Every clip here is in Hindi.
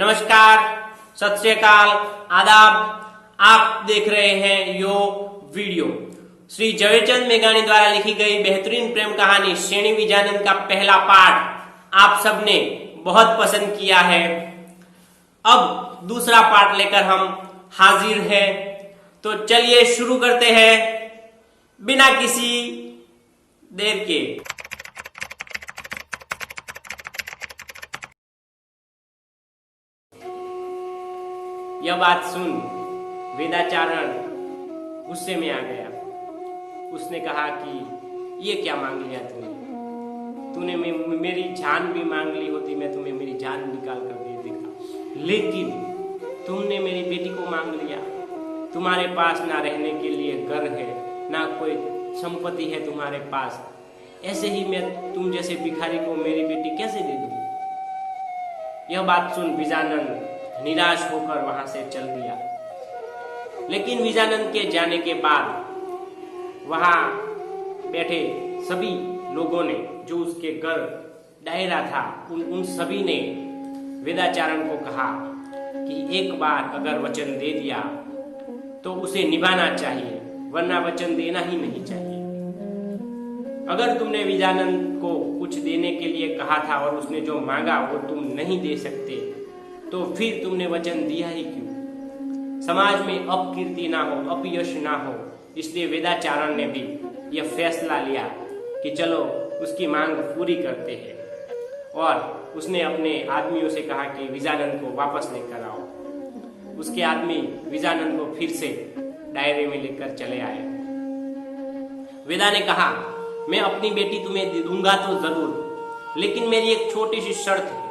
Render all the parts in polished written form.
नमस्कार, सत श्री अकाल, आदाब। आप देख रहे हैं यो वीडियो। श्री झवेरचंद मेघानी द्वारा लिखी गई बेहतरीन प्रेम कहानी श्रेणी विजयानंद का पहला पार्ट आप सबने बहुत पसंद किया है। अब दूसरा पार्ट लेकर हम हाजिर हैं, तो चलिए शुरू करते हैं बिना किसी देर के। यह बात सुन वेदाचारण गुस्से में आ गया। उसने कहा कि ये क्या मांग लिया तूने मेरी जान भी मांग ली होती, मैं तुम्हें मेरी जान निकाल कर दे देता, लेकिन तुमने मेरी बेटी को मांग लिया। तुम्हारे पास ना रहने के लिए घर है, ना कोई संपत्ति है तुम्हारे पास, ऐसे ही मैं तुम जैसे भिखारी को मेरी बेटी कैसे दे दूं? यह बात सुन विजयानंद निराश होकर वहां से चल दिया। लेकिन विजयानंद के जाने के बाद वहां बैठे सभी लोगों ने, जो उसके घर दायरा था, उन सभी ने वेदाचारण को कहा कि एक बार अगर वचन दे दिया तो उसे निभाना चाहिए, वरना वचन देना ही नहीं चाहिए। अगर तुमने विजयानंद को कुछ देने के लिए कहा था और उसने जो मांगा वो तुम नहीं दे सकते, तो फिर तुमने वचन दिया ही क्यों? समाज में अपकीर्ति ना हो, अपयश ना हो, इसलिए वेदाचारण ने भी यह फैसला लिया कि चलो उसकी मांग पूरी करते हैं। और उसने अपने आदमियों से कहा कि विजयानंद को वापस लेकर आओ। उसके आदमी विजयानंद को फिर से दायरे में लेकर चले आए। वेदा ने कहा, मैं अपनी बेटी तुम्हें दे दूंगा तो जरूर, लेकिन मेरी एक छोटी सी शर्त है।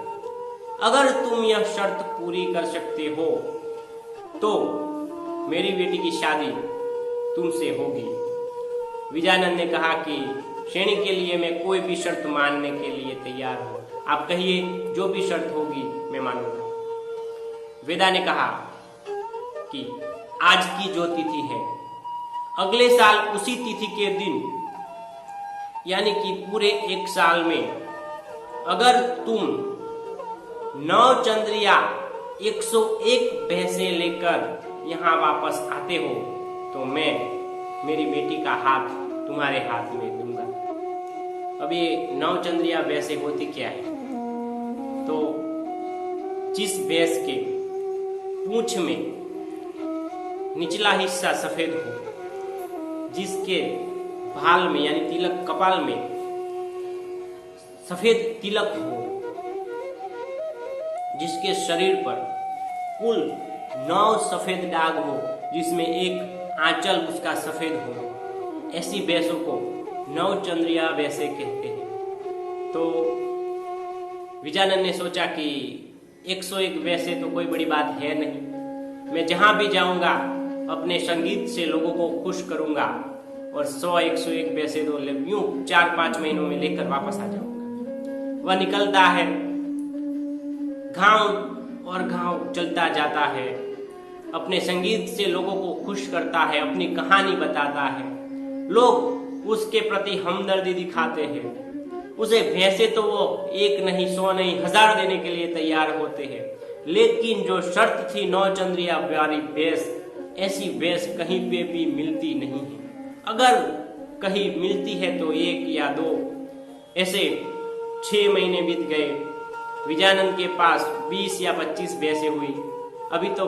अगर तुम यह शर्त पूरी कर सकते हो तो मेरी बेटी की शादी तुमसे होगी। विजयानंद ने कहा कि श्रेणी के लिए मैं कोई भी शर्त मानने के लिए तैयार हूं, आप कहिए जो भी शर्त होगी मैं मानूंगा। वेदा ने कहा कि आज की जो तिथि है, अगले साल उसी तिथि के दिन, यानी कि पूरे एक साल में अगर तुम 9 चंद्रिया 101 भैंसे लेकर यहाँ वापस आते हो तो मैं मेरी बेटी का हाथ तुम्हारे हाथ में दूंगा। अब ये 9 चंद्रिया भैंसे होती क्या है? तो जिस भैंस के पूंछ में निचला हिस्सा सफेद हो, जिसके भाल में यानी तिलक, कपाल में सफेद तिलक हो, जिसके शरीर पर कुल 9 सफेद दाग हो, जिसमें एक आंचल उसका सफेद हो, ऐसी भैंसों को 9 चंद्रिया भैंसे कहते हैं। तो विजयानंद ने सोचा कि 101 भैंसे तो कोई बड़ी बात है नहीं, मैं जहां भी जाऊंगा अपने संगीत से लोगों को खुश करूंगा और 101 भैंसे तो यूं 4-5 महीनों में लेकर वापस आ जाऊंगा। वह निकलता है, गांव और गांव चलता जाता है, अपने संगीत से लोगों को खुश करता है, अपनी कहानी बताता है। लोग उसके प्रति हमदर्दी दिखाते हैं। उसे भैंसे तो वो 1 नहीं, 100 नहीं, 1000 देने के लिए तैयार होते हैं। लेकिन जो शर्त थी 9 चंद्रिया वाली भैंस, ऐसी भैंस कहीं पे भी मिलती नहीं है। अगर कहीं मिलती है तो 1 या 2। ऐसे 6 महीने बीत गए। विजयानंद के पास 20 या 25 भैंसे हुई। अभी तो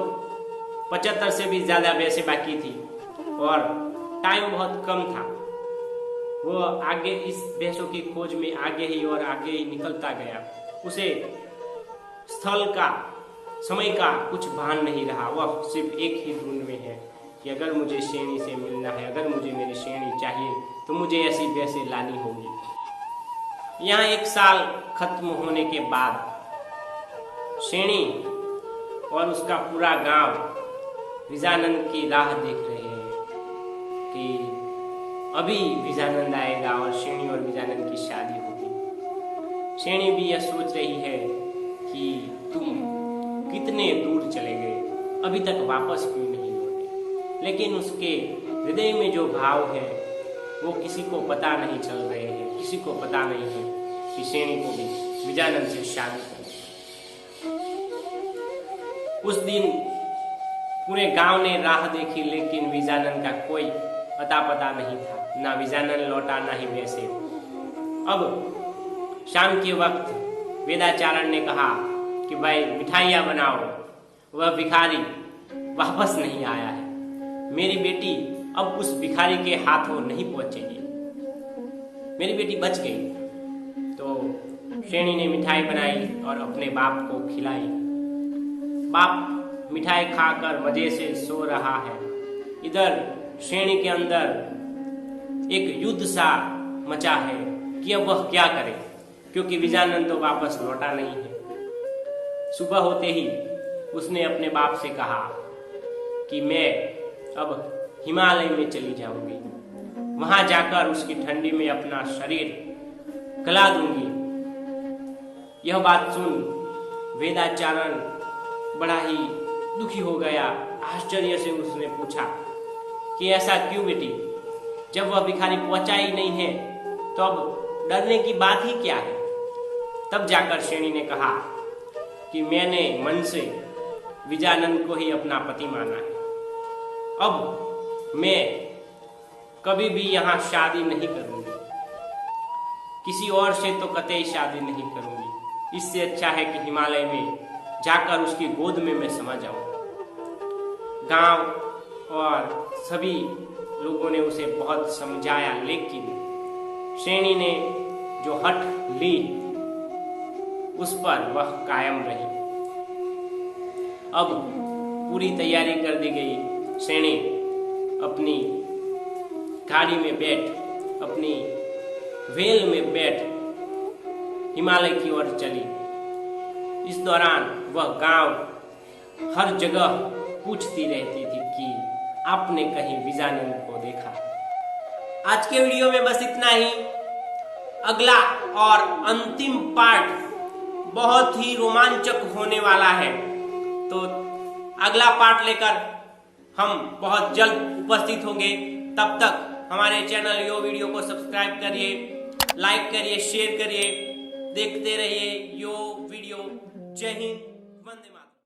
75 से भी ज्यादा भैंसे बाकी थी और टाइम बहुत कम था। वो आगे इस भैंसों की खोज में आगे ही और आगे ही निकलता गया। उसे स्थल का, समय का कुछ भान नहीं रहा। वह सिर्फ एक ही धुन में है कि अगर मुझे श्रेणी से मिलना है, अगर मुझे मेरी श्रेणी चाहिए तो मुझे ऐसी भैंसे लानी होगी। यहाँ 1 साल खत्म होने के बाद श्रेणी और उसका पूरा गांव विजयानंद की राह देख रहे हैं कि अभी विजयानंद आएगा और श्रेणी और विजयानंद की शादी होगी। श्रेणी भी यह सोच रही है कि तुम कितने दूर चले गए, अभी तक वापस क्यों नहीं लौटे। लेकिन उसके हृदय में जो भाव है वो किसी को पता नहीं चल रहे हैं, किसी को पता नहीं है कि श्रेणी को भी विजयानंद से शादी करनी। उस दिन पूरे गांव ने राह देखी, लेकिन विजानंद का कोई अता पता नहीं था। ना विजानंद लौटा, ना ही वैसे। अब शाम के वक्त वेदाचारण ने कहा कि भाई मिठाइयाँ बनाओ। वह भिखारी वापस नहीं आया है। मेरी बेटी अब उस भिखारी के हाथों नहीं पहुंचेगी। मेरी बेटी बच गई। तो श्रेणी ने मिठाई बनाई और अपने बाप को खिलाई। बाप मिठाई खाकर मजे से सो रहा है। इधर श्रेणी के अंदर एक युद्ध सा मचा है कि अब वह क्या करे, क्योंकि विजानंद तो वापस लौटा नहीं है। सुबह होते ही उसने अपने बाप से कहा कि मैं अब हिमालय में चली जाऊंगी, वहां जाकर उसकी ठंडी में अपना शरीर गला दूंगी। यह बात सुन वेदाचारण बड़ा ही दुखी हो गया। आश्चर्य से उसने पूछा कि ऐसा क्यों बेटी, जब वह भिखारी पहुंचा ही नहीं है तो अब डरने की बात ही क्या है। तब जाकर श्रेणी ने कहा कि मैंने मन से विजानंद को ही अपना पति माना है। अब मैं कभी भी यहाँ शादी नहीं करूंगी, किसी और से तो कतई शादी नहीं करूंगी। इससे अच्छा है कि हिमालय में जाकर उसकी गोद में मैं समा जाऊं। गांव और सभी लोगों ने उसे बहुत समझाया, लेकिन श्रेणी ने जो हठ ली उस पर वह कायम रही। अब पूरी तैयारी कर दी गई। श्रेणी अपनी गाड़ी में बैठ, अपनी वेल में बैठ हिमालय की ओर चली। इस दौरान वह गांव हर जगह पूछती रहती थी कि आपने कहीं विजानंद को देखा। आज के वीडियो में बस इतना ही। अगला और अंतिम पार्ट बहुत ही रोमांचक होने वाला है, तो अगला पार्ट लेकर हम बहुत जल्द उपस्थित होंगे। तब तक हमारे चैनल यो वीडियो को सब्सक्राइब करिए, लाइक करिए, शेयर करिए, देखते रहिए यो वीडियो। जय हिंद, वंदे मातरम।